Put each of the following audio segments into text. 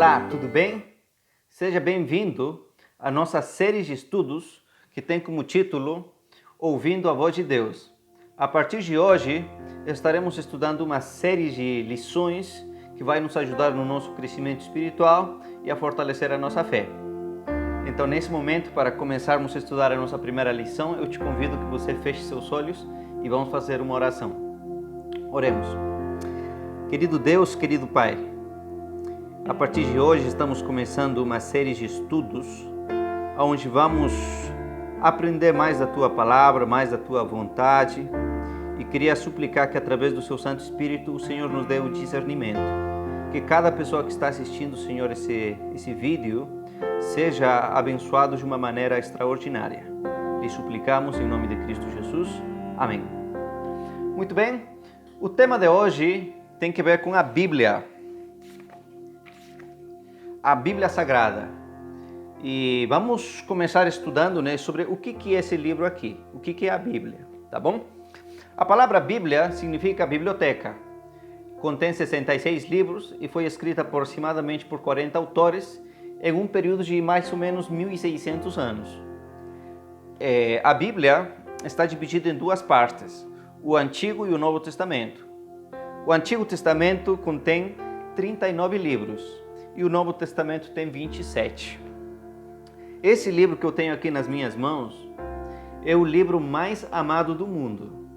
Olá, tudo bem? Seja bem-vindo à nossa série de estudos que tem como título Ouvindo a Voz de Deus. A partir de hoje, estaremos estudando uma série de lições que vai nos ajudar no nosso crescimento espiritual e a fortalecer a nossa fé. Então, nesse momento, para começarmos a estudar a nossa primeira lição, eu te convido que você feche seus olhos e vamos fazer uma oração. Oremos. Querido Deus, querido Pai, a partir de hoje estamos começando uma série de estudos onde vamos aprender mais da Tua Palavra, mais da Tua vontade, e queria suplicar que através do Seu Santo Espírito o Senhor nos dê o discernimento. Que cada pessoa que está assistindo, Senhor, esse vídeo seja abençoado de uma maneira extraordinária. Lhe suplicamos em nome de Cristo Jesus. Amém. Muito bem, o tema de hoje tem que ver com a Bíblia. A Bíblia Sagrada. E vamos começar estudando, sobre o que é esse livro aqui, o que é a Bíblia, tá bom? A palavra Bíblia significa biblioteca. Contém 66 livros e foi escrita aproximadamente por 40 autores em um período de mais ou menos 1.600 anos. A Bíblia está dividida em duas partes, o Antigo e o Novo Testamento. O Antigo Testamento contém 39 livros e o Novo Testamento tem 27. Esse livro que eu tenho aqui nas minhas mãos é o livro mais amado do mundo.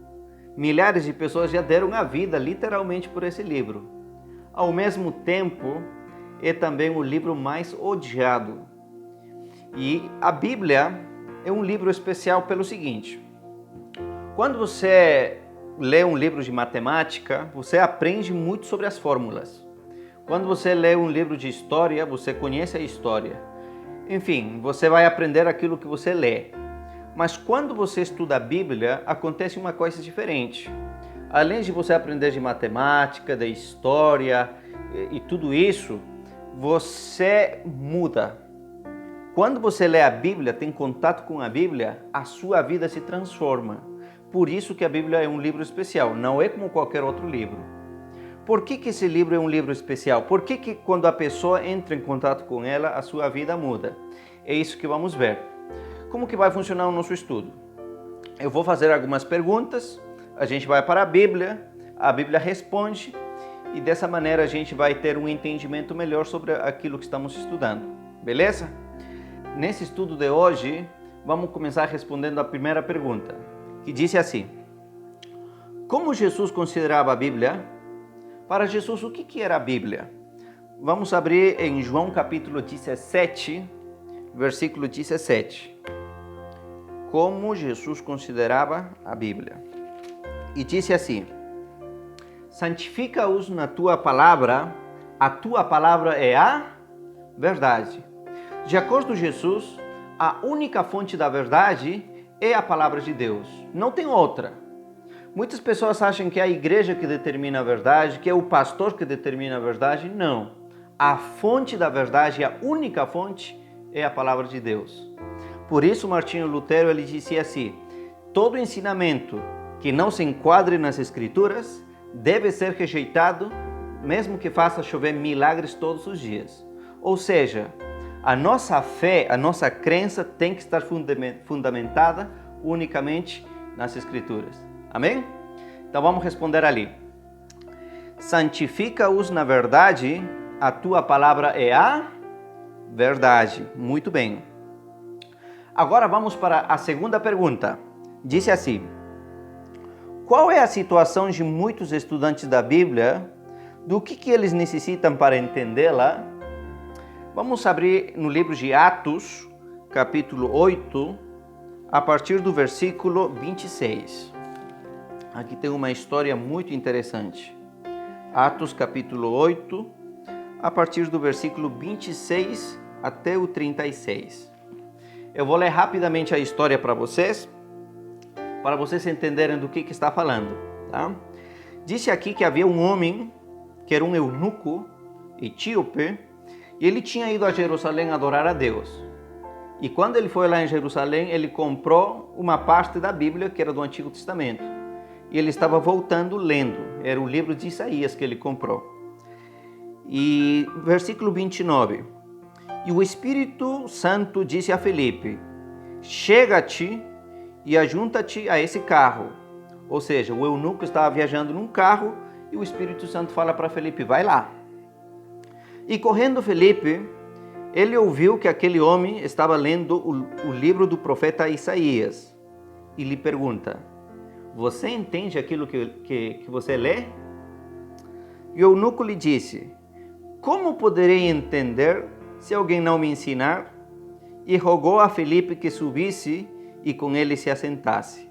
Milhares de pessoas já deram a vida literalmente por esse livro. Ao mesmo tempo, é também o livro mais odiado. E a Bíblia é um livro especial pelo seguinte: quando você lê um livro de matemática, você aprende muito sobre as fórmulas. Quando você lê um livro de história, você conhece a história. Enfim, você vai aprender aquilo que você lê. Mas quando você estuda a Bíblia, acontece uma coisa diferente. Além de você aprender de matemática, de história e tudo isso, você muda. Quando você lê a Bíblia, tem contato com a Bíblia, a sua vida se transforma. Por isso que a Bíblia é um livro especial, não é como qualquer outro livro. Por que esse livro é um livro especial? Por que quando a pessoa entra em contato com ela, a sua vida muda? É isso que vamos ver. Como que vai funcionar o nosso estudo? Eu vou fazer algumas perguntas, a gente vai para a Bíblia responde, e dessa maneira a gente vai ter um entendimento melhor sobre aquilo que estamos estudando. Beleza? Nesse estudo de hoje, vamos começar respondendo a primeira pergunta, que disse assim: como Jesus considerava a Bíblia? Para Jesus, o que era a Bíblia? Vamos abrir em João capítulo 17, versículo 17. Como Jesus considerava a Bíblia. E disse assim: santifica-os na tua palavra, a tua palavra é a verdade. De acordo com Jesus, a única fonte da verdade é a palavra de Deus, não tem outra. Muitas pessoas acham que é a igreja que determina a verdade, que é o pastor que determina a verdade. Não. A fonte da verdade, a única fonte, é a palavra de Deus. Por isso, Martinho Lutero ele dizia assim: todo ensinamento que não se enquadre nas Escrituras deve ser rejeitado, mesmo que faça chover milagres todos os dias. Ou seja, a nossa fé, a nossa crença tem que estar fundamentada unicamente nas Escrituras. Amém? Então vamos responder ali. Santifica-os na verdade, a tua palavra é a verdade. Muito bem. Agora vamos para a segunda pergunta. Disse assim: qual é a situação de muitos estudantes da Bíblia? Do que eles necessitam para entendê-la? Vamos abrir no livro de Atos, capítulo 8, a partir do versículo 26. Aqui tem uma história muito interessante. Atos capítulo 8, a partir do versículo 26 até o 36. Eu vou ler rapidamente a história para vocês entenderem do que está falando. Tá? Disse aqui que havia um homem que era um eunuco etíope e ele tinha ido a Jerusalém adorar a Deus. E quando ele foi lá em Jerusalém, ele comprou uma parte da Bíblia que era do Antigo Testamento. E ele estava voltando lendo, era o livro de Isaías que ele comprou. E versículo 29. E o Espírito Santo disse a Felipe: chega-te e ajunta-te a esse carro. Ou seja, o eunuco estava viajando num carro e o Espírito Santo fala para Felipe: vai lá. E correndo Felipe, ele ouviu que aquele homem estava lendo o livro do profeta Isaías e lhe pergunta: você entende aquilo que você lê? E o eunuco lhe disse: como poderei entender se alguém não me ensinar? E rogou a Felipe que subisse e com ele se assentasse.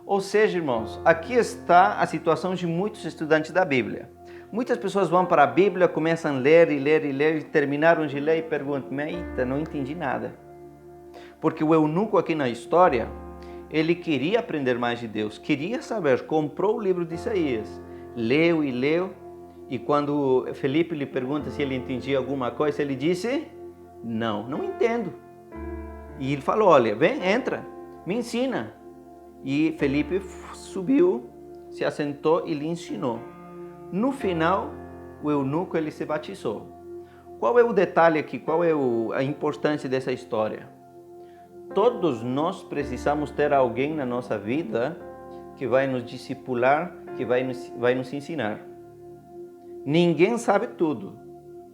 Ou seja, irmãos, aqui está a situação de muitos estudantes da Bíblia. Muitas pessoas vão para a Bíblia, começam a ler e terminaram de ler e perguntam: eita, não entendi nada. Porque o eunuco aqui na história, ele queria aprender mais de Deus, queria saber, comprou o livro de Isaías, leu, e quando Felipe lhe pergunta se ele entendia alguma coisa, ele disse: não entendo. E ele falou: olha, vem, entra, me ensina. E Felipe subiu, se assentou e lhe ensinou. No final, o eunuco ele se batizou. Qual é o detalhe aqui? Qual é a importância dessa história? Todos nós precisamos ter alguém na nossa vida que vai nos discipular, que vai nos ensinar. Ninguém sabe tudo.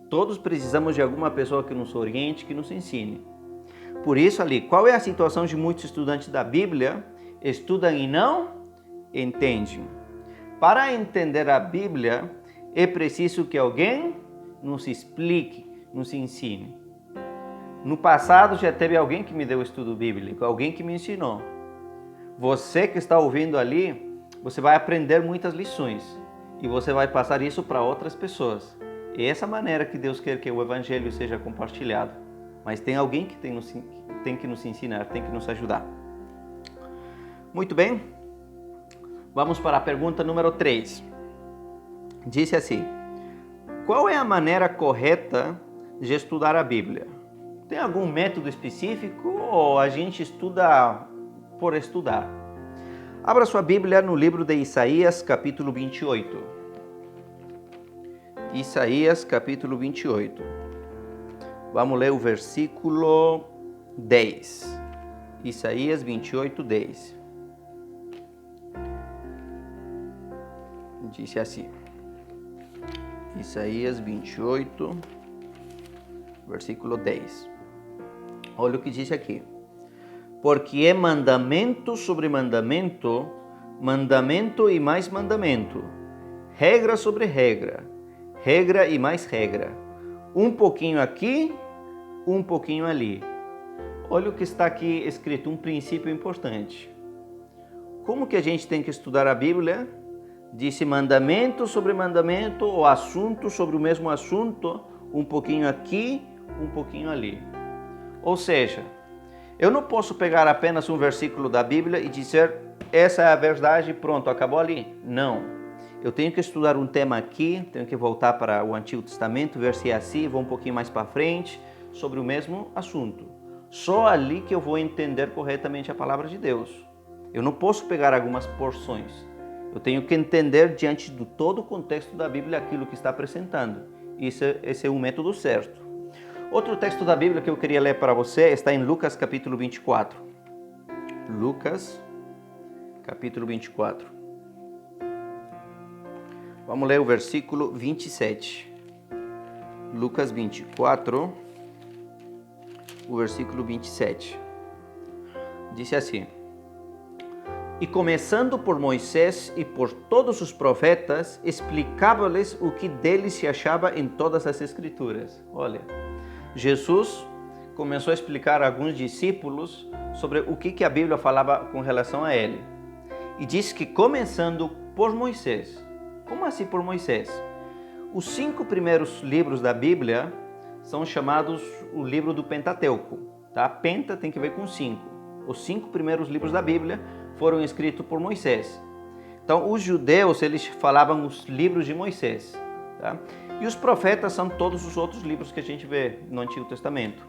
Todos precisamos de alguma pessoa que nos oriente, que nos ensine. Por isso ali, qual é a situação de muitos estudantes da Bíblia? Estudam e não entendem. Para entender a Bíblia, é preciso que alguém nos explique, nos ensine. No passado já teve alguém que me deu estudo bíblico, alguém que me ensinou. Você que está ouvindo ali, você vai aprender muitas lições e você vai passar isso para outras pessoas. É essa maneira que Deus quer que o Evangelho seja compartilhado. Mas tem alguém que tem que nos ensinar, tem que nos ajudar. Muito bem, vamos para a pergunta número 3. Disse assim: qual é a maneira correta de estudar a Bíblia? Tem algum método específico ou a gente estuda por estudar? Abra sua Bíblia no livro de Isaías, capítulo 28. Isaías, capítulo 28. Vamos ler o versículo 10. Isaías 28, 10. Disse assim. Isaías 28, versículo 10. Olha o que diz aqui. Porque é mandamento sobre mandamento, mandamento e mais mandamento, regra sobre regra, regra e mais regra, um pouquinho aqui, um pouquinho ali. Olha o que está aqui escrito, um princípio importante. Como que a gente tem que estudar a Bíblia? Disse mandamento sobre mandamento, ou assunto sobre o mesmo assunto, um pouquinho aqui, um pouquinho ali. Ou seja, eu não posso pegar apenas um versículo da Bíblia e dizer essa é a verdade e pronto, acabou ali. Não. Eu tenho que estudar um tema aqui, tenho que voltar para o Antigo Testamento, ver se é assim, vou um pouquinho mais para frente, sobre o mesmo assunto. Só ali que eu vou entender corretamente a palavra de Deus. Eu não posso pegar algumas porções. Eu tenho que entender diante de todo o contexto da Bíblia aquilo que está apresentando. Esse é o método certo. Outro texto da Bíblia que eu queria ler para você está em Lucas capítulo 24. Lucas capítulo 24. Vamos ler o versículo 27. Lucas 24, o versículo 27. Disse assim: e começando por Moisés e por todos os profetas, explicava-lhes o que deles se achava em todas as Escrituras. Olha, Jesus começou a explicar a alguns discípulos sobre o que a Bíblia falava com relação a ele. E disse que começando por Moisés. Como assim por Moisés? Os 5 primeiros livros da Bíblia são chamados o livro do Pentateuco. Tá? Penta tem que ver com 5. Os 5 primeiros livros da Bíblia foram escritos por Moisés. Então, os judeus, eles falavam os livros de Moisés. Tá? E os profetas são todos os outros livros que a gente vê no Antigo Testamento.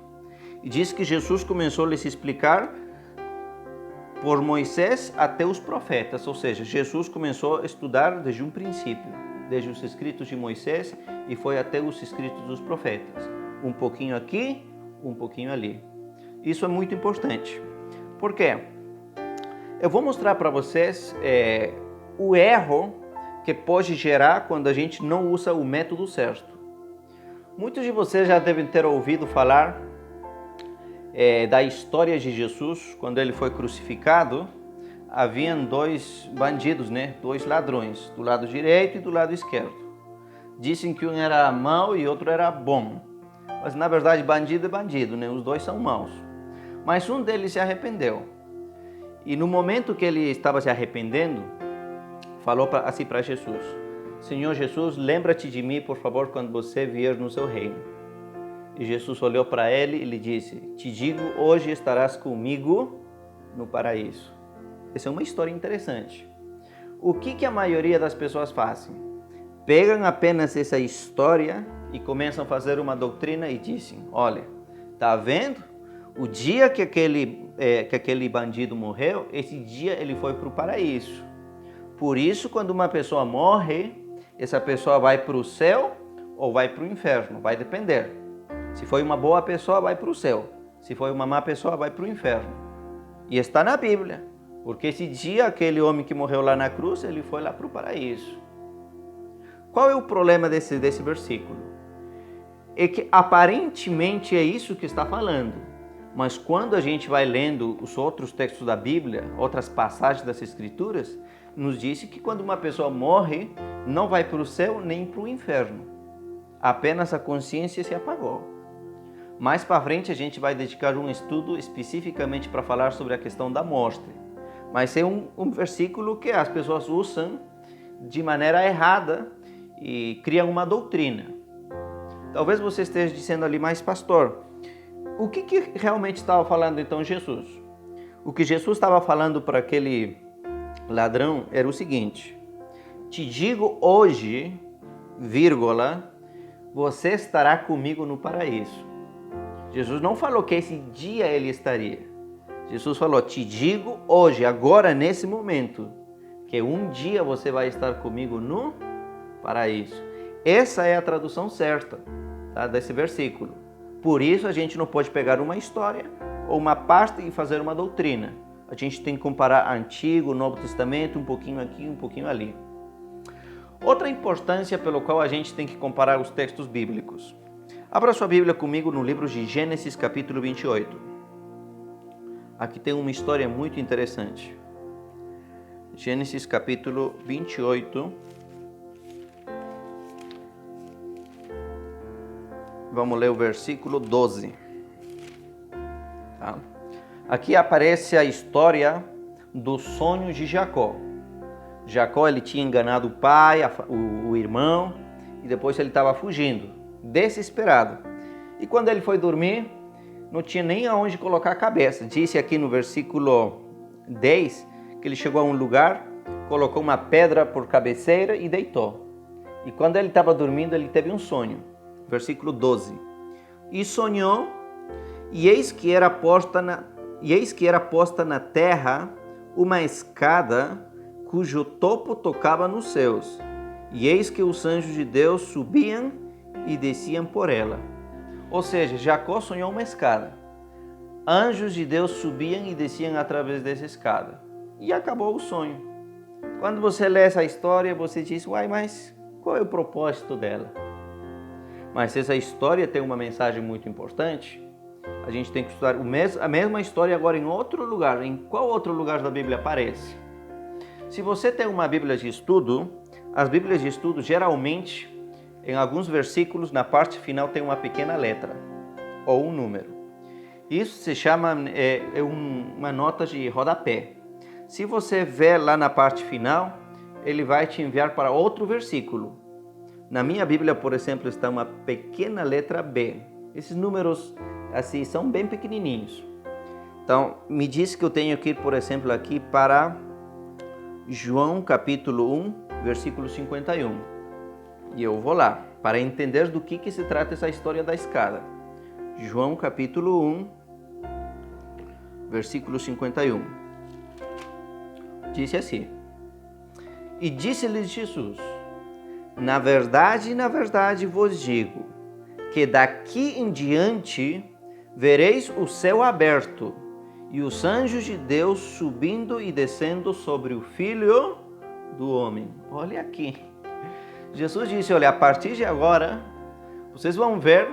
E diz que Jesus começou a lhes explicar por Moisés até os profetas, ou seja, Jesus começou a estudar desde um princípio. desde os escritos de Moisés e foi até os escritos dos profetas. Um pouquinho aqui, um pouquinho ali. Isso é muito importante. Por quê? Eu vou mostrar para vocês o erro que pode gerar quando a gente não usa o método certo. Muitos de vocês já devem ter ouvido falar da história de Jesus. Quando ele foi crucificado, haviam dois bandidos, né? Dois ladrões, do lado direito e do lado esquerdo. Dizem que um era mau e outro era bom. Mas na verdade bandido é bandido, né? Os dois são maus. Mas um deles se arrependeu. E no momento que ele estava se arrependendo, falou assim para Jesus: Senhor Jesus, lembra-te de mim, por favor, quando você vier no seu reino. E Jesus olhou para ele e lhe disse: te digo, hoje estarás comigo no paraíso. Essa é uma história interessante. O que a maioria das pessoas fazem? Pegam apenas essa história e começam a fazer uma doutrina e dizem: olha, tá vendo? O dia que aquele bandido morreu, esse dia ele foi para o paraíso. Por isso, quando uma pessoa morre, essa pessoa vai para o céu ou vai para o inferno, vai depender. Se foi uma boa pessoa, vai para o céu. Se foi uma má pessoa, vai para o inferno. E está na Bíblia, porque esse dia aquele homem que morreu lá na cruz, ele foi lá para o paraíso. Qual é o problema desse versículo? É que aparentemente é isso que está falando, mas quando a gente vai lendo os outros textos da Bíblia, outras passagens das Escrituras, nos diz que quando uma pessoa morre, não vai para o céu nem para o inferno. Apenas a consciência se apagou. Mais para frente a gente vai dedicar um estudo especificamente para falar sobre a questão da morte. Mas é um versículo que as pessoas usam de maneira errada e criam uma doutrina. Talvez você esteja dizendo ali: mas pastor, o que realmente estava falando então Jesus? O que Jesus estava falando para aquele ladrão era o seguinte: te digo hoje, vírgula, você estará comigo no paraíso. Jesus não falou que esse dia ele estaria. Jesus falou: te digo hoje, agora, nesse momento, que um dia você vai estar comigo no paraíso. Essa é a tradução certa, tá, desse versículo. Por isso a gente não pode pegar uma história ou uma parte e fazer uma doutrina. A gente tem que comparar Antigo, Novo Testamento, um pouquinho aqui, um pouquinho ali. Outra importância pelo qual a gente tem que comparar os textos bíblicos. Abra sua Bíblia comigo no livro de Gênesis, capítulo 28. Aqui tem uma história muito interessante. Gênesis, capítulo 28. Vamos ler o versículo 12. Tá? Aqui aparece a história do sonho de Jacó. Jacó ele tinha enganado o pai, o irmão, e depois ele estava fugindo, desesperado. E quando ele foi dormir, não tinha nem aonde colocar a cabeça. Disse aqui no versículo 10 que ele chegou a um lugar, colocou uma pedra por cabeceira e deitou. E quando ele estava dormindo, ele teve um sonho. Versículo 12. E sonhou, e eis que era posta na terra uma escada cujo topo tocava nos céus. E eis que os anjos de Deus subiam e desciam por ela. Ou seja, Jacó sonhou uma escada. Anjos de Deus subiam e desciam através dessa escada. E acabou o sonho. Quando você lê essa história, você diz: uai, mas qual é o propósito dela? Mas essa história tem uma mensagem muito importante. A gente tem que estudar a mesma história agora em outro lugar. Em qual outro lugar da Bíblia aparece? Se você tem uma Bíblia de estudo, as Bíblias de estudo geralmente, em alguns versículos, na parte final tem uma pequena letra ou um número. Isso se chama uma nota de rodapé. Se você ver lá na parte final, ele vai te enviar para outro versículo. Na minha Bíblia, por exemplo, está uma pequena letra B. Esses números assim são bem pequenininhos. Então, me diz que eu tenho que ir, por exemplo, aqui para João capítulo 1, versículo 51. E eu vou lá, para entender do que se trata essa história da escada. João capítulo 1, versículo 51. Disse assim: E disse-lhes Jesus: na verdade vos digo, que daqui em diante vereis o céu aberto e os anjos de Deus subindo e descendo sobre o Filho do Homem. Olha aqui. Jesus disse, olha, a partir de agora, vocês vão ver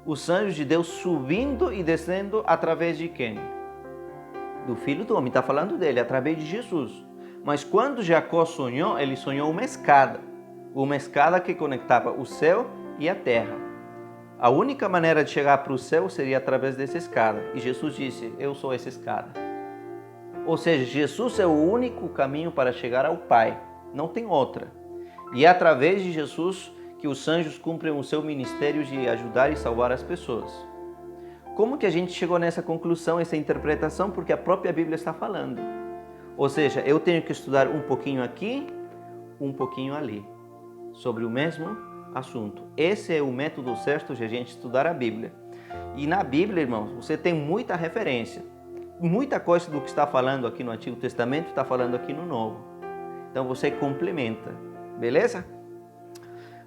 os anjos de Deus subindo e descendo através de quem? Do Filho do Homem. Está falando dele, através de Jesus. Mas quando Jacó sonhou, ele sonhou uma escada que conectava o céu e a terra. A única maneira de chegar para o céu seria através dessa escada. E Jesus disse, eu sou essa escada. Ou seja, Jesus é o único caminho para chegar ao Pai. Não tem outra. E é através de Jesus que os anjos cumprem o seu ministério de ajudar e salvar as pessoas. Como que a gente chegou nessa conclusão, essa interpretação? Porque a própria Bíblia está falando. Ou seja, eu tenho que estudar um pouquinho aqui, um pouquinho ali, sobre o mesmo assunto. Esse é o método certo de a gente estudar a Bíblia. E na Bíblia, irmãos, você tem muita referência. Muita coisa do que está falando aqui no Antigo Testamento está falando aqui no Novo. Então você complementa, beleza?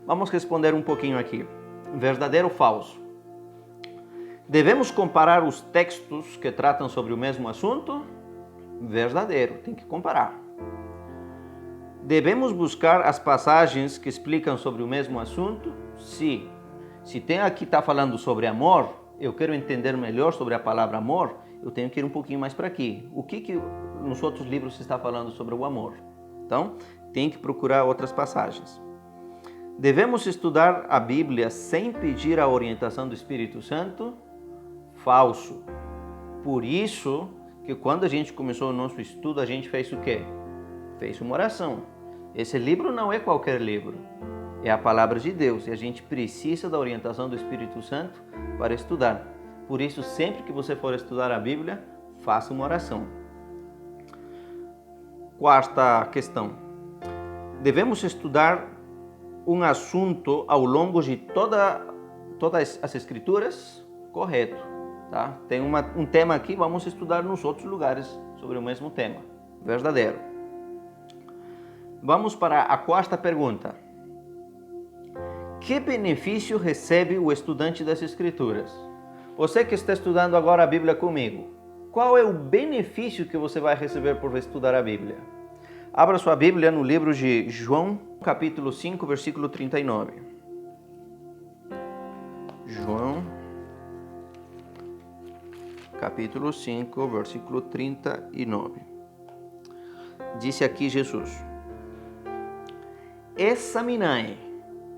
Vamos responder um pouquinho aqui. Verdadeiro ou falso? Devemos comparar os textos que tratam sobre o mesmo assunto? Verdadeiro, tem que comparar. Devemos buscar as passagens que explicam sobre o mesmo assunto? Sim. Se tem aqui está falando sobre amor, eu quero entender melhor sobre a palavra amor, eu tenho que ir um pouquinho mais para aqui. O que nos outros livros se está falando sobre o amor? Então, tem que procurar outras passagens. Devemos estudar a Bíblia sem pedir a orientação do Espírito Santo? Falso. Por isso que quando a gente começou o nosso estudo, a gente fez o quê? Fez uma oração. Esse livro não é qualquer livro. É a palavra de Deus e a gente precisa da orientação do Espírito Santo para estudar. Por isso, sempre que você for estudar a Bíblia, faça uma oração. Quarta questão. Devemos estudar um assunto ao longo de todas as Escrituras? Correto. Tá? Tem um tema aqui, vamos estudar nos outros lugares sobre o mesmo tema. Verdadeiro. Vamos para a quarta pergunta. Que benefício recebe o estudante das Escrituras? Você que está estudando agora a Bíblia comigo, qual é o benefício que você vai receber por estudar a Bíblia? Abra sua Bíblia no livro de João, capítulo 5, versículo 39. João, capítulo 5, versículo 39. Disse aqui Jesus: examinai.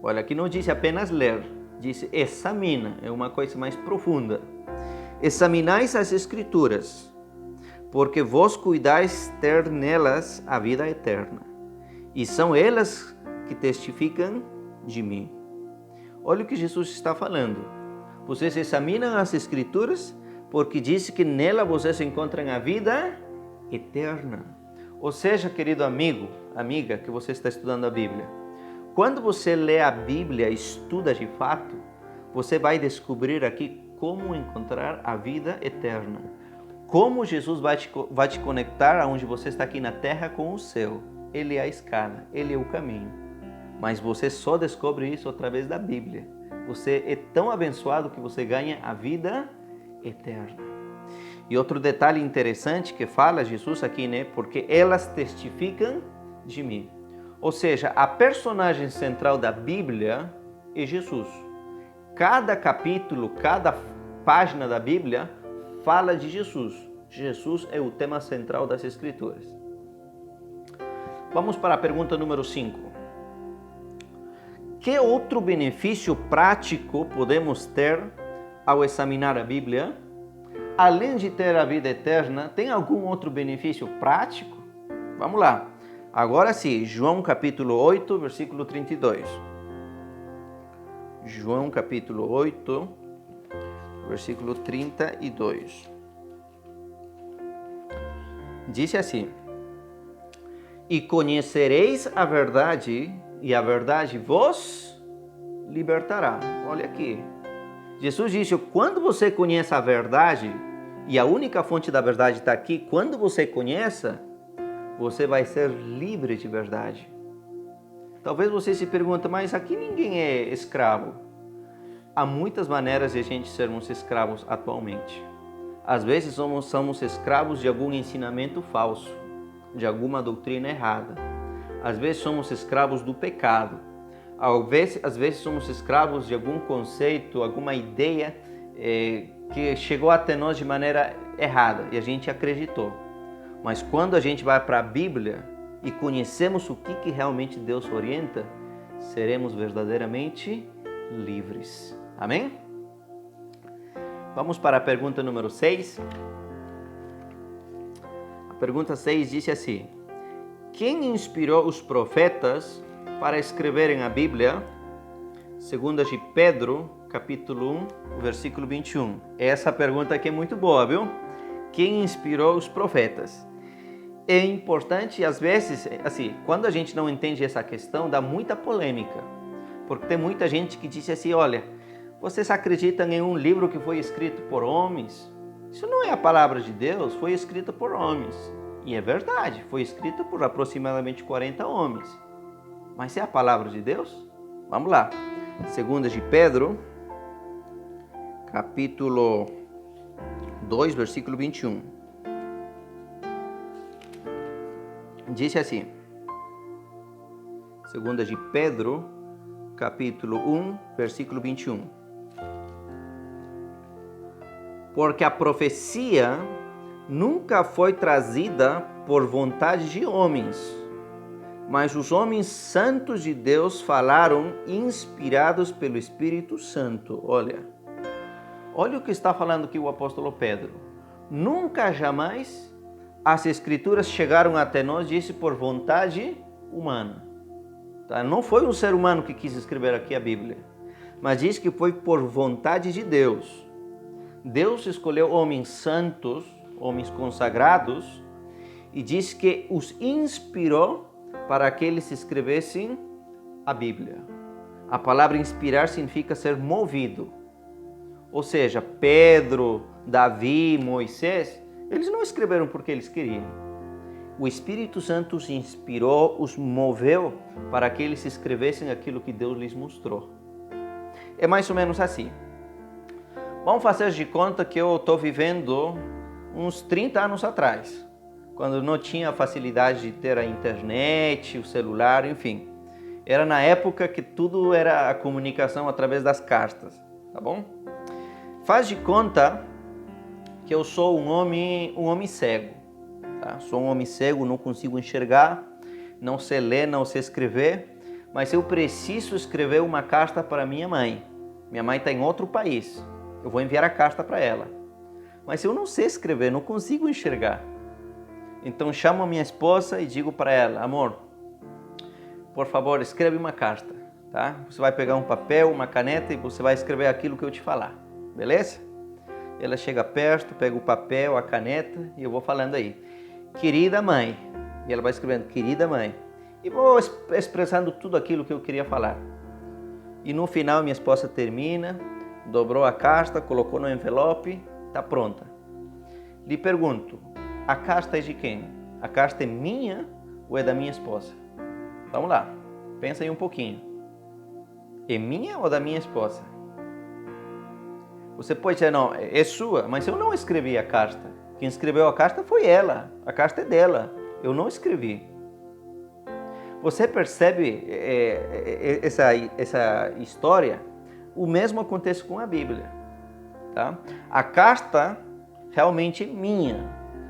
Olha, aqui não disse apenas ler, disse examina, é uma coisa mais profunda. Examinais as Escrituras, porque vós cuidais ter nelas a vida eterna, e são elas que testificam de mim. Olha o que Jesus está falando. Vocês examinam as Escrituras, porque disse que nela vocês encontram a vida eterna. Ou seja, querido amigo, amiga, que você está estudando a Bíblia, quando você lê a Bíblia e estuda de fato, você vai descobrir aqui como encontrar a vida eterna. Como Jesus vai te conectar aonde você está aqui na terra com o céu. Ele é a escada, Ele é o caminho. Mas você só descobre isso através da Bíblia. Você é tão abençoado que você ganha a vida eterna. E outro detalhe interessante que fala Jesus aqui, né? Porque elas testificam de mim. Ou seja, a personagem central da Bíblia é Jesus. Cada capítulo, cada página da Bíblia fala de Jesus. Jesus é o tema central das Escrituras. Vamos para a pergunta número 5. Que outro benefício prático podemos ter ao examinar a Bíblia? Além de ter a vida eterna, tem algum outro benefício prático? Vamos lá. Agora sim, João capítulo 8, versículo 32. João capítulo 8, versículo 32. Disse assim: e conhecereis a verdade, e a verdade vos libertará. Olha aqui. Jesus disse, quando você conhece a verdade, e a única fonte da verdade está aqui, quando você conhece, você vai ser livre de verdade. Talvez você se pergunte, mas aqui ninguém é escravo. Há muitas maneiras de a gente sermos escravos atualmente. Às vezes somos escravos de algum ensinamento falso, de alguma doutrina errada. Às vezes somos escravos do pecado. Às vezes somos escravos de algum conceito, alguma ideia que chegou até nós de maneira errada e a gente acreditou. Mas quando a gente vai para a Bíblia e conhecemos o que realmente Deus orienta, seremos verdadeiramente livres. Amém? Vamos para a pergunta número 6. A pergunta 6 diz assim: quem inspirou os profetas para escreverem a Bíblia? Segunda de Pedro, capítulo 1, versículo 21. Essa pergunta aqui é muito boa, viu? Quem inspirou os profetas? É importante, às vezes, assim, quando a gente não entende essa questão, dá muita polêmica. Porque tem muita gente que diz assim, olha, vocês acreditam em um livro que foi escrito por homens? Isso não é a palavra de Deus, foi escrito por homens. E é verdade, foi escrito por aproximadamente 40 homens. Mas é a palavra de Deus? Vamos lá. Segunda de Pedro, capítulo 2, versículo 21. Diz assim, segunda de Pedro, capítulo 1, versículo 21. Porque a profecia nunca foi trazida por vontade de homens, mas os homens santos de Deus falaram inspirados pelo Espírito Santo. Olha o que está falando aqui o apóstolo Pedro. Nunca, jamais as Escrituras chegaram até nós, disse, por vontade humana. Tá? Não foi um ser humano que quis escrever aqui a Bíblia, mas diz que foi por vontade de Deus. Deus escolheu homens santos, homens consagrados, e diz que os inspirou para que eles escrevessem a Bíblia. A palavra inspirar significa ser movido. Ou seja, Pedro, Davi, Moisés, eles não escreveram porque eles queriam. O Espírito Santo os inspirou, os moveu para que eles escrevessem aquilo que Deus lhes mostrou. É mais ou menos assim. Vamos fazer de conta que eu estou vivendo uns 30 anos atrás, quando não tinha a facilidade de ter a internet, o celular, enfim. Era na época que tudo era a comunicação através das cartas, tá bom? Faz de conta que eu sou um homem cego. Tá? Sou um homem cego, não consigo enxergar, não sei ler, não sei escrever, mas eu preciso escrever uma carta para minha mãe. Minha mãe está em outro país. Eu vou enviar a carta para ela. Mas eu não sei escrever, não consigo enxergar. Então chamo a minha esposa e digo para ela, amor, por favor, escreve uma carta, tá? Você vai pegar um papel, uma caneta e você vai escrever aquilo que eu te falar, beleza? Ela chega perto, pega o papel, a caneta e eu vou falando aí, querida mãe, e ela vai escrevendo, querida mãe, e vou expressando tudo aquilo que eu queria falar. E no final minha esposa termina, dobrou a carta, colocou no envelope, está pronta. Lhe pergunto, a carta é de quem? A carta é minha ou é da minha esposa? Vamos lá, pensa aí um pouquinho. É minha ou da minha esposa? Você pode dizer, não, é sua, mas eu não escrevi a carta. Quem escreveu a carta foi ela, a carta é dela, eu não escrevi. Você percebe essa história? O mesmo acontece com a Bíblia. Tá? A carta realmente é minha,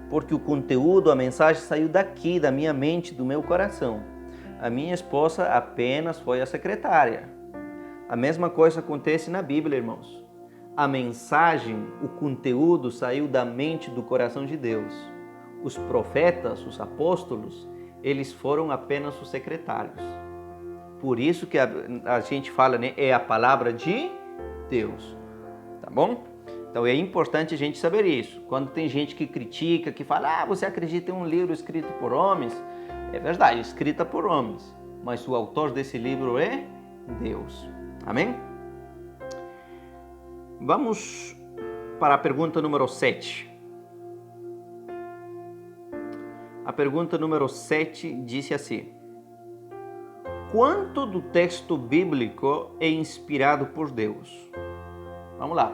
porque o conteúdo, a mensagem saiu daqui, da minha mente, do meu coração. A minha esposa apenas foi a secretária. A mesma coisa acontece na Bíblia, irmãos. A mensagem, o conteúdo saiu da mente, do coração de Deus. Os profetas, os apóstolos, eles foram apenas os secretários. Por isso que a gente fala, né, é a palavra de Deus. Tá bom? Então é importante a gente saber isso. Quando tem gente que critica, que fala, você acredita em um livro escrito por homens? É verdade, escrita por homens. Mas o autor desse livro é Deus. Amém? Vamos para a pergunta número 7. A pergunta número 7 disse assim: quanto do texto bíblico é inspirado por Deus? Vamos lá.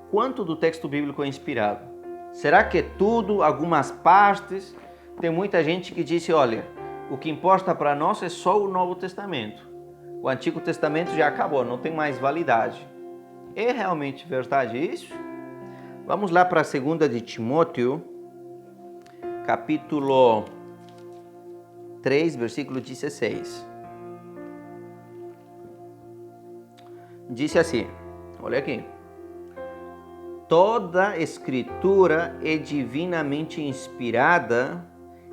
Quanto do texto bíblico é inspirado? Será que é tudo, algumas partes? Tem muita gente que disse, olha, o que importa para nós é só o Novo Testamento. O Antigo Testamento já acabou, não tem mais validade. É realmente verdade isso? Vamos lá para a 2 de Timóteo, capítulo 3, versículo 16. Disse assim, olha aqui. Toda escritura é divinamente inspirada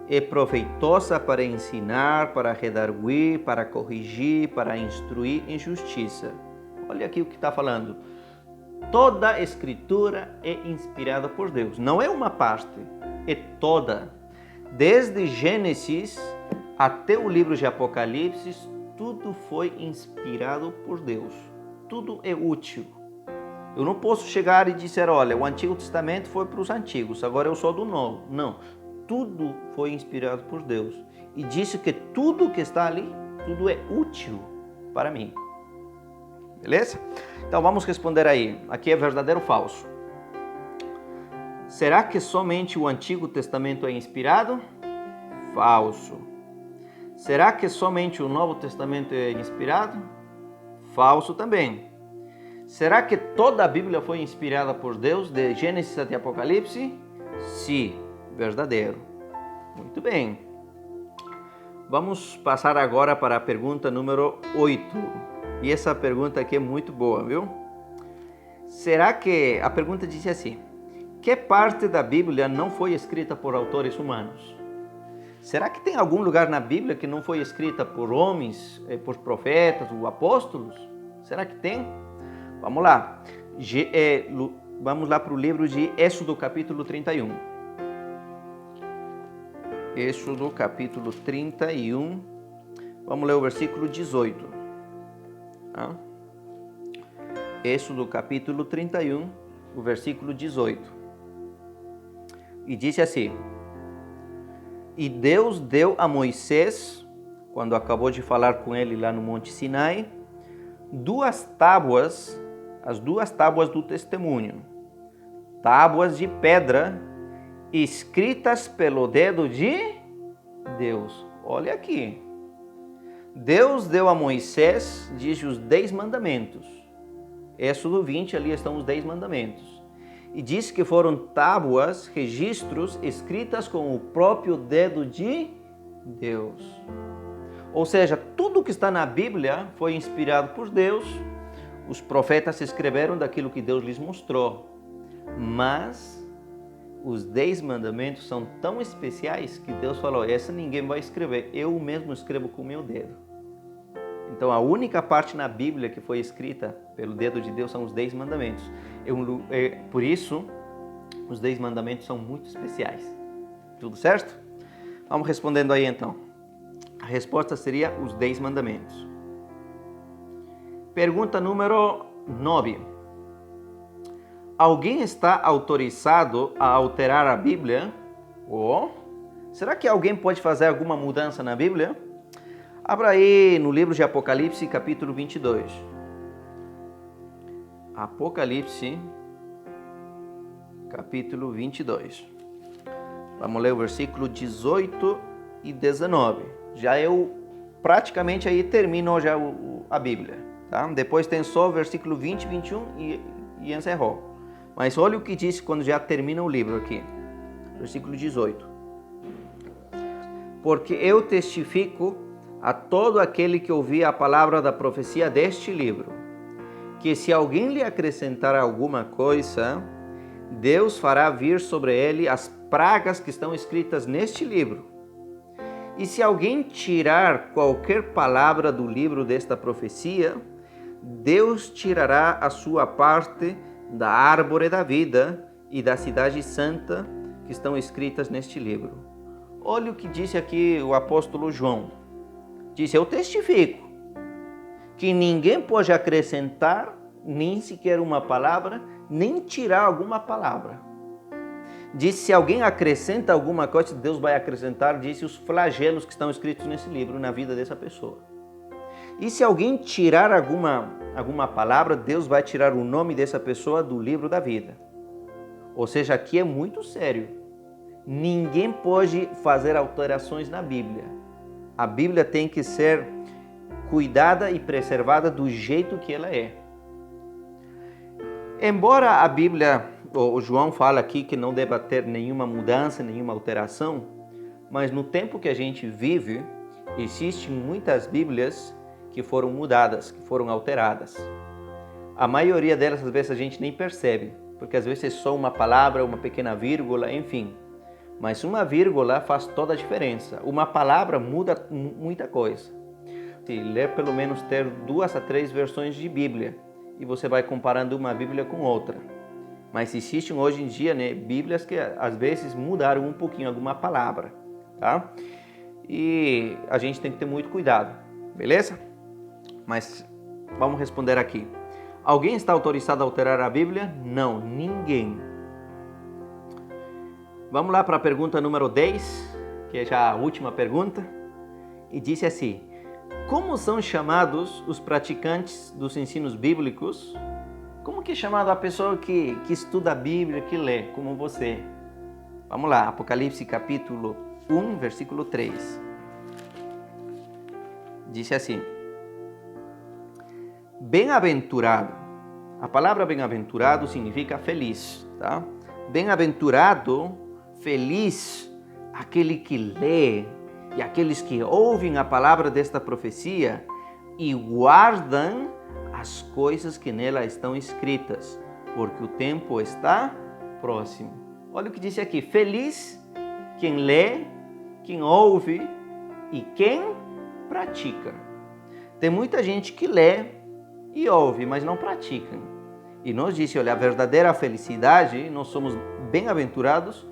e proveitosa para ensinar, para redarguir, para corrigir, para instruir em justiça. Olha aqui o que está falando. Toda escritura é inspirada por Deus. Não é uma parte, é toda. Desde Gênesis até o livro de Apocalipse, tudo foi inspirado por Deus. Tudo é útil. Eu não posso chegar e dizer, olha, o Antigo Testamento foi para os antigos, agora eu sou do Novo. Não, tudo foi inspirado por Deus. E disse que tudo que está ali, tudo é útil para mim. Beleza? Então vamos responder aí. Aqui é verdadeiro ou falso? Será que somente o Antigo Testamento é inspirado? Falso. Será que somente o Novo Testamento é inspirado? Falso também. Será que toda a Bíblia foi inspirada por Deus, de Gênesis até Apocalipse? Sim, verdadeiro. Muito bem. Vamos passar agora para a pergunta número 8. E essa pergunta aqui é muito boa, viu? Será que... A pergunta diz assim: que parte da Bíblia não foi escrita por autores humanos? Será que tem algum lugar na Bíblia que não foi escrita por homens, por profetas ou apóstolos? Será que tem? Vamos lá. Vamos lá para o livro de Êxodo, capítulo 31. Êxodo, capítulo 31. Vamos ler o versículo 18. Êxodo, capítulo 31, o versículo 18. E disse assim: E Deus deu a Moisés, quando acabou de falar com ele lá no Monte Sinai, as duas tábuas do testemunho, tábuas de pedra, escritas pelo dedo de Deus. Olha aqui. Deus deu a Moisés, diz, os 10 mandamentos. Êxodo 20, ali estão os 10 mandamentos. E diz que foram tábuas, registros, escritas com o próprio dedo de Deus. Ou seja, tudo que está na Bíblia foi inspirado por Deus. Os profetas escreveram daquilo que Deus lhes mostrou. Mas os 10 mandamentos são tão especiais que Deus falou, essa ninguém vai escrever, eu mesmo escrevo com o meu dedo. Então a única parte na Bíblia que foi escrita pelo dedo de Deus são os 10 mandamentos. Por isso, os 10 mandamentos são muito especiais. Tudo certo? Vamos respondendo aí então. A resposta seria os 10 mandamentos. Pergunta número 9. Alguém está autorizado a alterar a Bíblia? Será que alguém pode fazer alguma mudança na Bíblia? Abra aí no livro de Apocalipse, capítulo 22. Apocalipse, capítulo 22. Vamos ler o versículo 18 e 19. Praticamente aí termino já a Bíblia. Tá? Depois tem só o versículo 20 e 21 e encerrou. Mas olha o que diz quando já termina o livro aqui. Versículo 18. Porque eu testifico a todo aquele que ouvir a palavra da profecia deste livro, que se alguém lhe acrescentar alguma coisa, Deus fará vir sobre ele as pragas que estão escritas neste livro. E se alguém tirar qualquer palavra do livro desta profecia, Deus tirará a sua parte da árvore da vida e da cidade santa que estão escritas neste livro. Olha o que disse aqui o apóstolo João. Disse, eu testifico que ninguém pode acrescentar nem sequer uma palavra, nem tirar alguma palavra. Disse, se alguém acrescenta alguma coisa, Deus vai acrescentar, disse, os flagelos que estão escritos nesse livro na vida dessa pessoa. E se alguém tirar alguma palavra, Deus vai tirar o nome dessa pessoa do livro da vida. Ou seja, aqui é muito sério. Ninguém pode fazer alterações na Bíblia. A Bíblia tem que ser cuidada e preservada do jeito que ela é. Embora a Bíblia, o João fala aqui que não deva ter nenhuma mudança, nenhuma alteração, mas no tempo que a gente vive, existem muitas Bíblias que foram mudadas, que foram alteradas. A maioria delas, às vezes, a gente nem percebe, porque às vezes é só uma palavra, uma pequena vírgula, enfim. Mas uma vírgula faz toda a diferença. Uma palavra muda muita coisa. Se ler pelo menos ter 2 a 3 versões de Bíblia, e você vai comparando uma Bíblia com outra. Mas existem hoje em dia, né, Bíblias que às vezes mudaram um pouquinho alguma palavra, tá? E a gente tem que ter muito cuidado, beleza? Mas vamos responder aqui. Alguém está autorizado a alterar a Bíblia? Não, ninguém. Vamos lá para a pergunta número 10, que é já a última pergunta. E disse assim: como são chamados os praticantes dos ensinos bíblicos? Como que é chamada a pessoa que estuda a Bíblia, que lê, como você? Vamos lá, Apocalipse capítulo 1, versículo 3. Disse assim: bem-aventurado. A palavra bem-aventurado significa feliz, tá? Bem-aventurado, feliz, aquele que lê e aqueles que ouvem a palavra desta profecia e guardam as coisas que nela estão escritas, porque o tempo está próximo. Olha o que disse aqui: feliz quem lê, quem ouve e quem pratica. Tem muita gente que lê e ouve, mas não pratica. E nós disse, olha, a verdadeira felicidade, nós somos bem-aventurados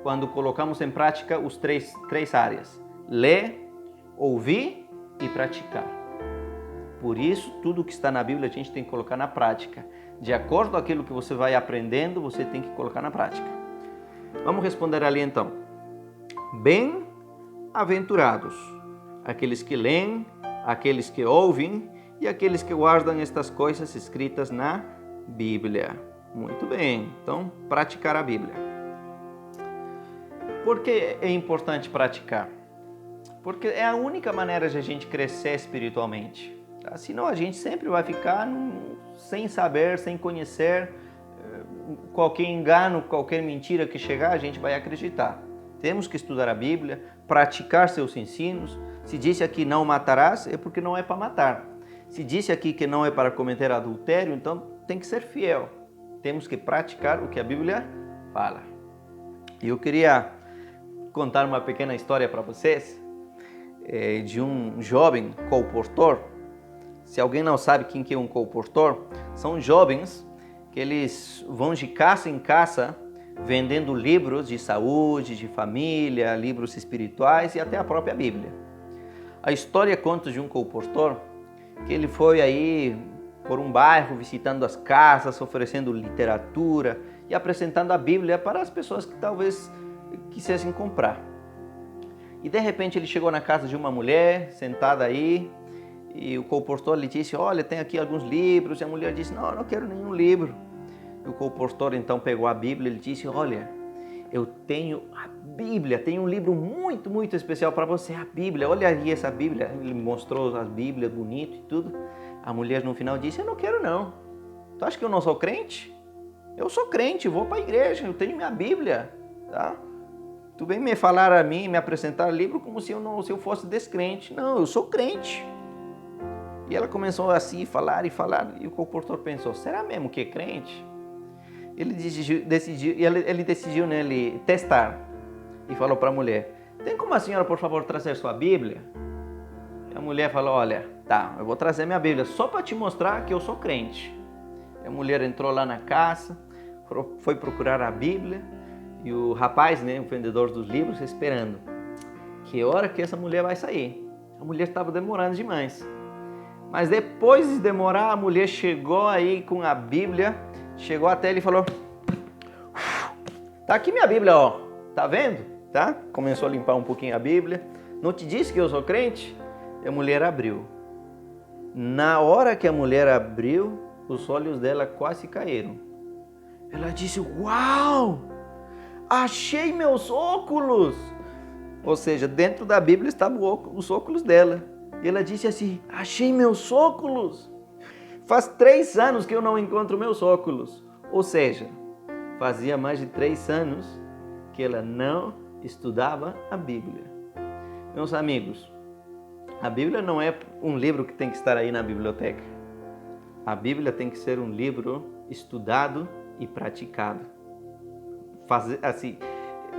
quando colocamos em prática os três áreas: ler, ouvir e praticar. Por isso, tudo que está na Bíblia a gente tem que colocar na prática. De acordo com aquilo que você vai aprendendo, você tem que colocar na prática. Vamos responder ali então. Bem-aventurados, aqueles que leem, aqueles que ouvem e aqueles que guardam estas coisas escritas na Bíblia. Muito bem, então praticar a Bíblia. Por que é importante praticar? Porque é a única maneira de a gente crescer espiritualmente. Tá? Senão a gente sempre vai ficar sem saber, sem conhecer. Qualquer engano, qualquer mentira que chegar, a gente vai acreditar. Temos que estudar a Bíblia, praticar seus ensinos. Se disse aqui não matarás, é porque não é para matar. Se disse aqui que não é para cometer adultério, então tem que ser fiel. Temos que praticar o que a Bíblia fala. E eu queria contar uma pequena história para vocês de um jovem colportor. Se alguém não sabe quem que é um colportor, são jovens que eles vão de casa em casa vendendo livros de saúde, de família, livros espirituais e até a própria Bíblia. A história conta de um colportor que ele foi aí por um bairro visitando as casas, oferecendo literatura e apresentando a Bíblia para as pessoas que talvez quisessem comprar. E de repente ele chegou na casa de uma mulher sentada aí e o colportor lhe disse: olha, tem aqui alguns livros. E a mulher disse: não, eu não quero nenhum livro. E o colportor então pegou a Bíblia e ele disse: olha, eu tenho a Bíblia, tenho um livro muito, muito especial para você, a Bíblia. Olha aí essa Bíblia. Ele mostrou as Bíblias bonitas e tudo. A mulher no final disse: eu não quero não. Tu acha que eu não sou crente? Eu sou crente, vou para a igreja, eu tenho minha Bíblia, tá? Tu vem me falar a mim, me apresentar livro como se eu fosse descrente. Não, eu sou crente. E ela começou assim a falar, e o colportor pensou: será mesmo que é crente? Ele decidiu nele testar e falou para a mulher: tem como a senhora, por favor, trazer sua Bíblia? E a mulher falou: olha, tá, eu vou trazer minha Bíblia só para te mostrar que eu sou crente. E a mulher entrou lá na casa, foi procurar a Bíblia e o rapaz, né, o vendedor dos livros, esperando. Que hora que essa mulher vai sair? A mulher estava demorando demais. Mas depois de demorar, a mulher chegou aí com a Bíblia, chegou até ele e falou: tá aqui minha Bíblia, ó, tá vendo? Tá? Começou a limpar um pouquinho a Bíblia. Não te disse que eu sou crente? E a mulher abriu. Na hora que a mulher abriu, os olhos dela quase caíram. Ela disse: "Uau! Achei meus óculos!" Ou seja, dentro da Bíblia estavam os óculos dela. E ela disse assim: "Achei meus óculos! Faz 3 anos que eu não encontro meus óculos." Ou seja, fazia mais de 3 anos que ela não estudava a Bíblia. Meus amigos, a Bíblia não é um livro que tem que estar aí na biblioteca. A Bíblia tem que ser um livro estudado e praticado.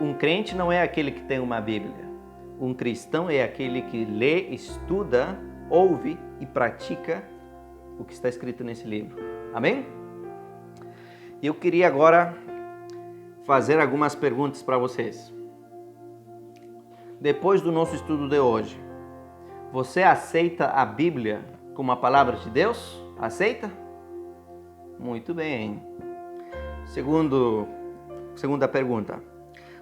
Um crente não é aquele que tem uma Bíblia. Um cristão é aquele que lê, estuda, ouve e pratica o que está escrito nesse livro. Amém? Eu queria agora fazer algumas perguntas para vocês. Depois do nosso estudo de hoje, você aceita a Bíblia como a palavra de Deus? Aceita? Muito bem. Segunda pergunta.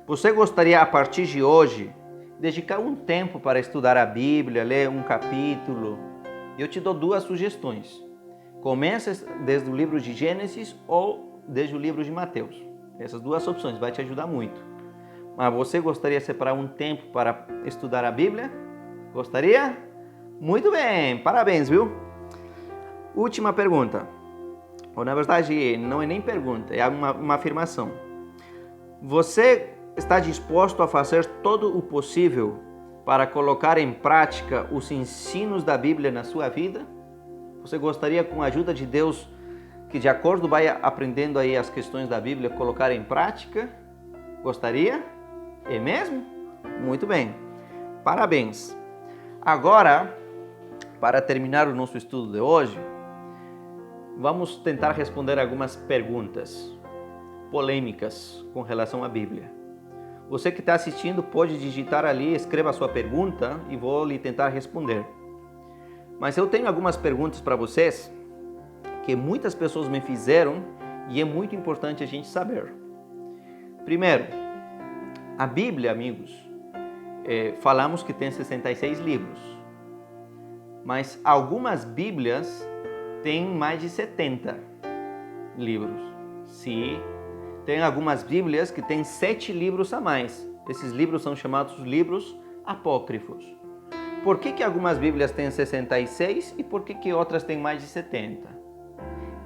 Você gostaria, a partir de hoje, dedicar um tempo para estudar a Bíblia, ler um capítulo? Eu te dou 2 sugestões. Comece desde o livro de Gênesis ou desde o livro de Mateus. Essas 2 opções vai te ajudar muito. Mas você gostaria de separar um tempo para estudar a Bíblia? Gostaria? Muito bem, parabéns, viu? Última pergunta. Ou, na verdade, não é nem pergunta, é uma afirmação. Você está disposto a fazer todo o possível para colocar em prática os ensinos da Bíblia na sua vida? Você gostaria, com a ajuda de Deus, que de acordo vai aprendendo aí as questões da Bíblia, colocar em prática? Gostaria? É mesmo? Muito bem. Parabéns. Agora, para terminar o nosso estudo de hoje, vamos tentar responder algumas perguntas polêmicas com relação à Bíblia. Você que está assistindo pode digitar ali, escreva a sua pergunta e vou lhe tentar responder. Mas eu tenho algumas perguntas para vocês que muitas pessoas me fizeram e é muito importante a gente saber. Primeiro, a Bíblia, amigos, falamos que tem 66 livros, mas algumas Bíblias têm mais de 70 livros. Sim, tem algumas Bíblias que têm 7 livros a mais. Esses livros são chamados livros apócrifos. Por que algumas Bíblias têm 66 e por que outras têm mais de 70?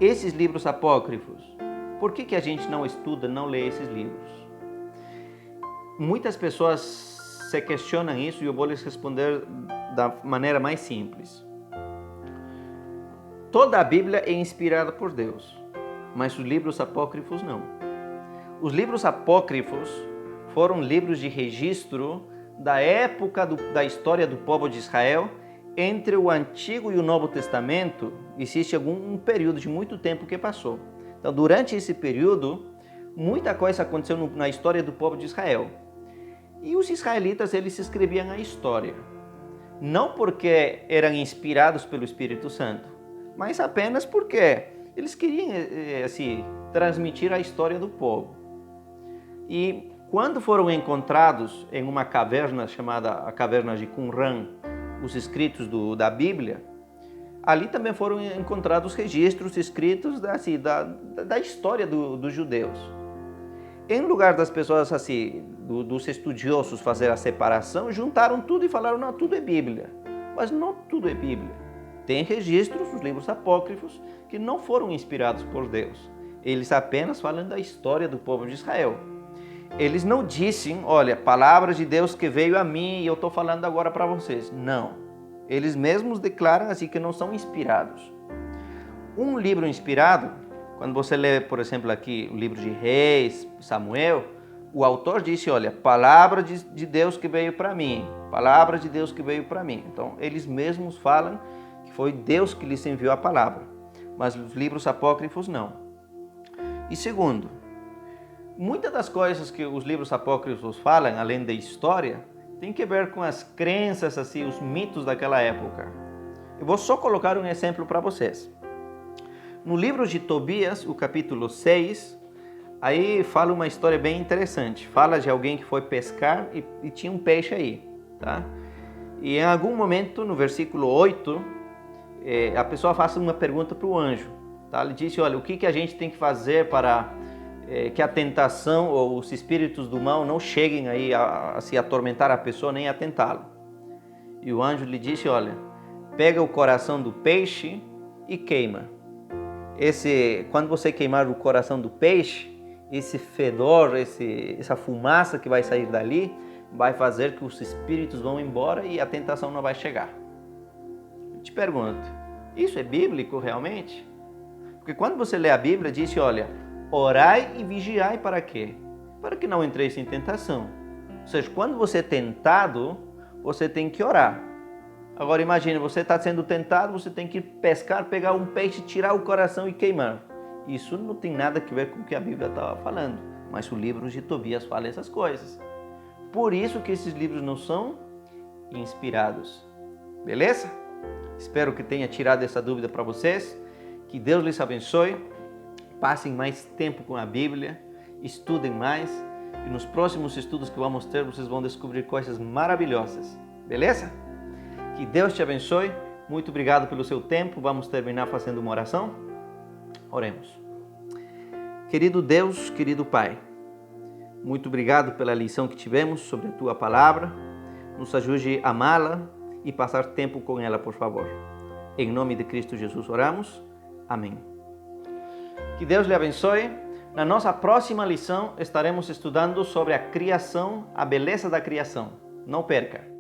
Esses livros apócrifos, por que a gente não estuda, não lê esses livros? Muitas pessoas se questionam isso e eu vou lhes responder da maneira mais simples. Toda a Bíblia é inspirada por Deus, mas os livros apócrifos não. Os livros apócrifos foram livros de registro da época da história do povo de Israel. Entre o Antigo e o Novo Testamento existe um período de muito tempo que passou. Então, durante esse período, muita coisa aconteceu na história do povo de Israel. E os israelitas, eles escreviam a história, não porque eram inspirados pelo Espírito Santo, mas apenas porque eles queriam transmitir a história do povo. E quando foram encontrados em uma caverna chamada a Caverna de Qumran, os escritos da Bíblia, ali também foram encontrados registros escritos da história dos judeus. Em lugar das pessoas dos estudiosos fazer a separação, juntaram tudo e falaram: não, tudo é Bíblia. Mas não tudo é Bíblia. Tem registros, os livros apócrifos, que não foram inspirados por Deus. Eles apenas falam da história do povo de Israel. Eles não dizem: olha, palavra de Deus que veio a mim e eu estou falando agora para vocês. Não. Eles mesmos declaram que não são inspirados. Um livro inspirado, quando você lê, por exemplo, aqui o livro de Reis, Samuel, o autor disse: olha, palavra de Deus que veio para mim. Palavra de Deus que veio para mim. Então, eles mesmos falam que foi Deus que lhes enviou a palavra. Mas os livros apócrifos não. E segundo, muitas das coisas que os livros apócrifos falam, além da história, tem que ver com as crenças, os mitos daquela época. Eu vou só colocar um exemplo para vocês. No livro de Tobias, o capítulo 6, aí fala uma história bem interessante. Fala de alguém que foi pescar e tinha um peixe aí, tá? E em algum momento, no versículo 8, a pessoa faz uma pergunta para o anjo. Tá? Ele disse, olha, o que a gente tem que fazer para que a tentação ou os espíritos do mal não cheguem aí a se atormentar a pessoa nem a tentá-lo. E o anjo lhe disse, olha, pega o coração do peixe e queima. Quando você queimar o coração do peixe, esse fedor, essa fumaça que vai sair dali, vai fazer que os espíritos vão embora e a tentação não vai chegar. Eu te pergunto, isso é bíblico realmente? Porque quando você lê a Bíblia, diz, olha, orai e vigiai para quê? Para que não entreis em tentação. Ou seja, quando você é tentado, você tem que orar. Agora imagine, você está sendo tentado, você tem que pescar, pegar um peixe, tirar o coração e queimar. Isso não tem nada a ver com o que a Bíblia estava falando, mas o livro de Tobias fala essas coisas. Por isso que esses livros não são inspirados. Beleza? Espero que tenha tirado essa dúvida para vocês. Que Deus lhes abençoe. Passem mais tempo com a Bíblia, estudem mais e nos próximos estudos que vamos ter, vocês vão descobrir coisas maravilhosas. Beleza? Que Deus te abençoe. Muito obrigado pelo seu tempo. Vamos terminar fazendo uma oração. Oremos. Querido Deus, querido Pai, muito obrigado pela lição que tivemos sobre a Tua Palavra. Nos ajude a amá-la e passar tempo com ela, por favor. Em nome de Cristo Jesus oramos. Amém. Que Deus lhe abençoe. Na nossa próxima lição estaremos estudando sobre a criação, a beleza da criação. Não perca!